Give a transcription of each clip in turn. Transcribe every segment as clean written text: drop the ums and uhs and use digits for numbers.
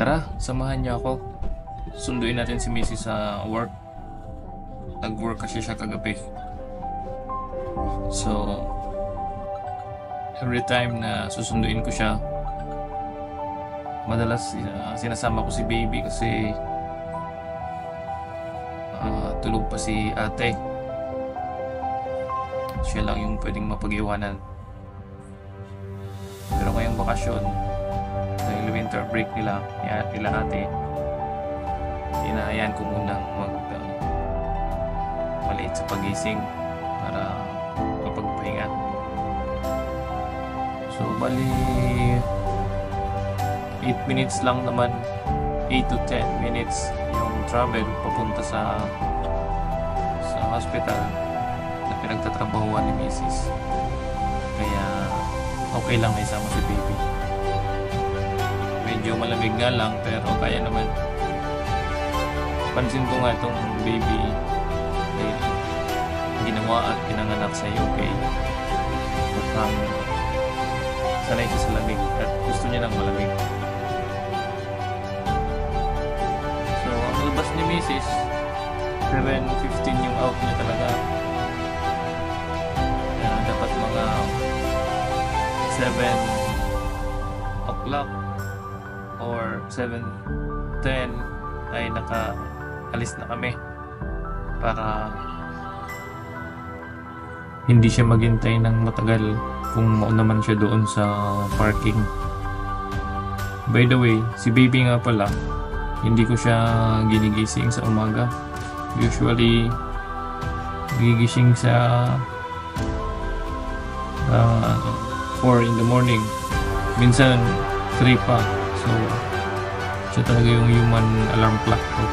tara, samahan niyo ako. Sunduin natin si Missy sa work. Nag-work kasi siya kagabi. So, every time na susunduin ko siya, madalas sinasama ko si baby kasi tulog pa si ate. Siya lang yung pwedeng mapag-iwanan. Pero ngayong bakasyon, dahil winter break nila ate, inaayan ko munang maliit sa pagising para kapagpahinga. So bali 8 minutes lang naman, 8 to 10 minutes yung travel papunta sa hospital na pinagtatrabahuan ni Mrs. Kaya okay lang na isama si baby. Medyo malamig nga lang pero kaya naman. Pansin ko nga itong baby ay ginawa at pinanganak sa UK. Mukhang sanay siya sa lamig at gusto niya ng malamig. So ang labas ni Mrs. 7:15 yung out niya talaga. Dapat mga 7 o'clock or 7:10 ay nakaalis na kami para hindi siya maghintay ng matagal kung mauna man siya doon sa parking. By the way, si baby nga pala, hindi ko siya ginigising sa umaga. Usually gigising sa 4 in the morning, minsan 3 pa. So siya talaga yung human alarm clock ko.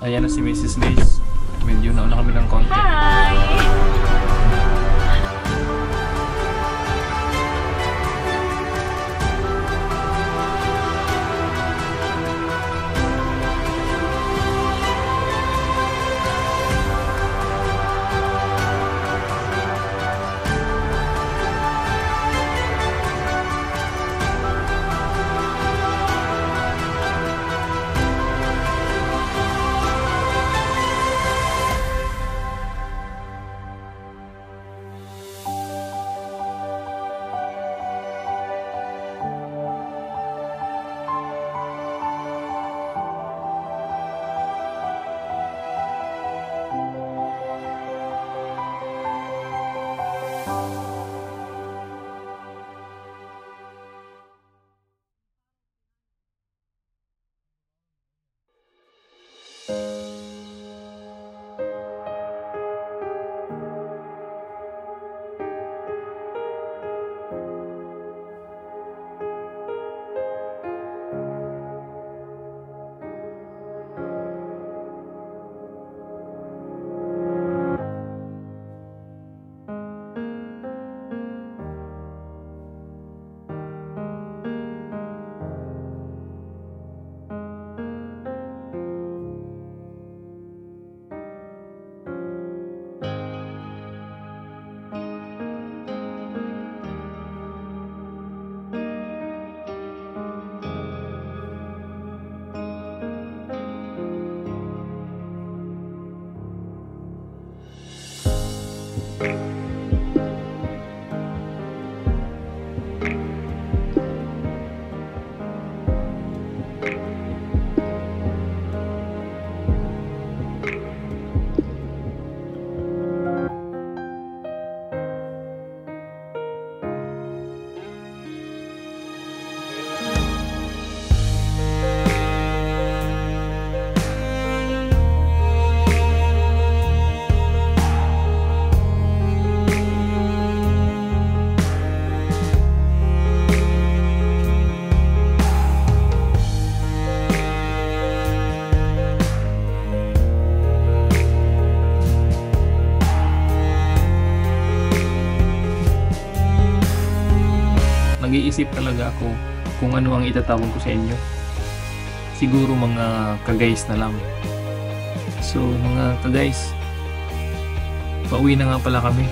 Ayan na si Mrs. Liz. Medyo nauna kami ng konti. Hi! nag-iisip talaga ako kung ano ang itatawag ko sa inyo. Siguro mga ka-guys na lang. So mga ka-guys, pauwi na nga pala kami.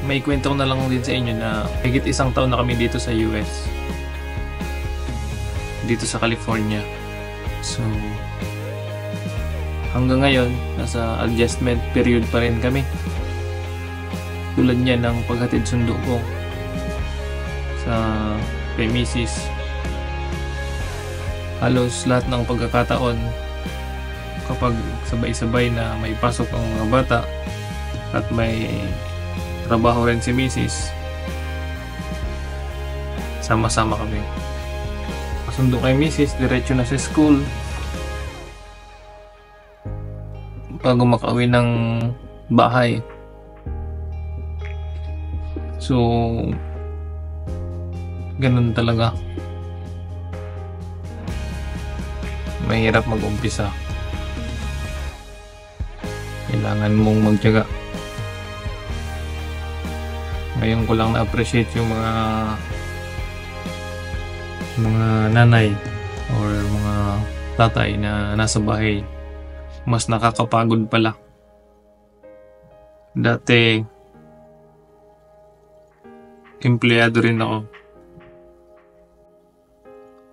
May kwento ko na lang din sa inyo na higit 1 taon na kami dito sa US. Dito sa California. So hanggang ngayon, nasa adjustment period pa rin kami. Tulad niya ng paghatid sundo ko sa kay Mrs. Halos lahat ng pagkakataon kapag sabay-sabay na may pasok ang mga bata at may trabaho rin si Mrs. Sama-sama kami. Pasundo kay Mrs. Diretso na sa school bago makauwi ng bahay. So ganun talaga. Mahirap mag-umpisa. Kailangan mong magtiyaga. Ngayon ko lang na-appreciate yung mga nanay or mga tatay na nasa bahay. Mas nakakapagod pala. Dati empleyado rin ako.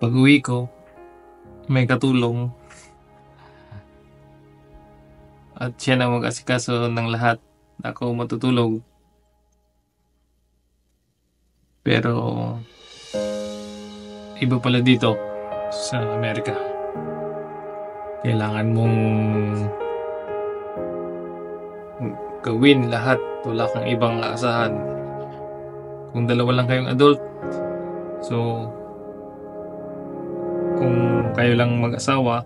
Pag uwi ko, may katulong at siya na mag-asikaso ng lahat. Ako matutulog. Pero iba pala dito sa Amerika. Kailangan mong gawin lahat. Wala kang ibang aasahan. Kung dalawa lang kayong adult, so kung kayo lang mag-asawa,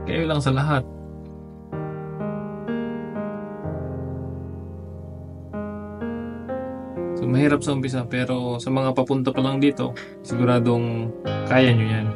kayo lang sa lahat. So mahirap sa umpisa, pero sa mga papunta pa lang dito, siguradong kaya nyo yan.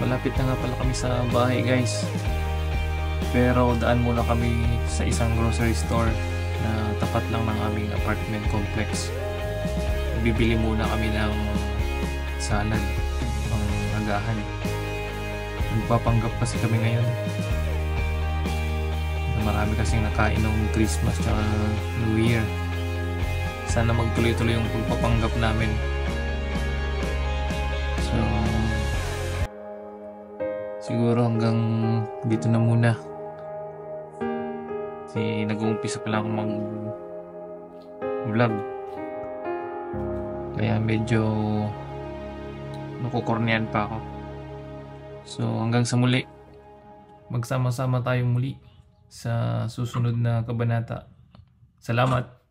Malapit na nga pala kami sa bahay, guys. Pero daan muna kami sa isang grocery store na tapat lang ng aming apartment complex. Bibili muna kami ng salad pang agahan. Nagpapanggap kasi kami ngayon. Marami kasing nakain ng Christmas at New Year. Sana magtuloy-tuloy yung pagpapanggap namin. So siguro hanggang dito na muna. Kasi nag-uumpisa pa lang mag-vlog. Kaya medyo nakukornean pa ako. So hanggang sa muli. Magsama-sama tayong muli sa susunod na kabanata. Salamat!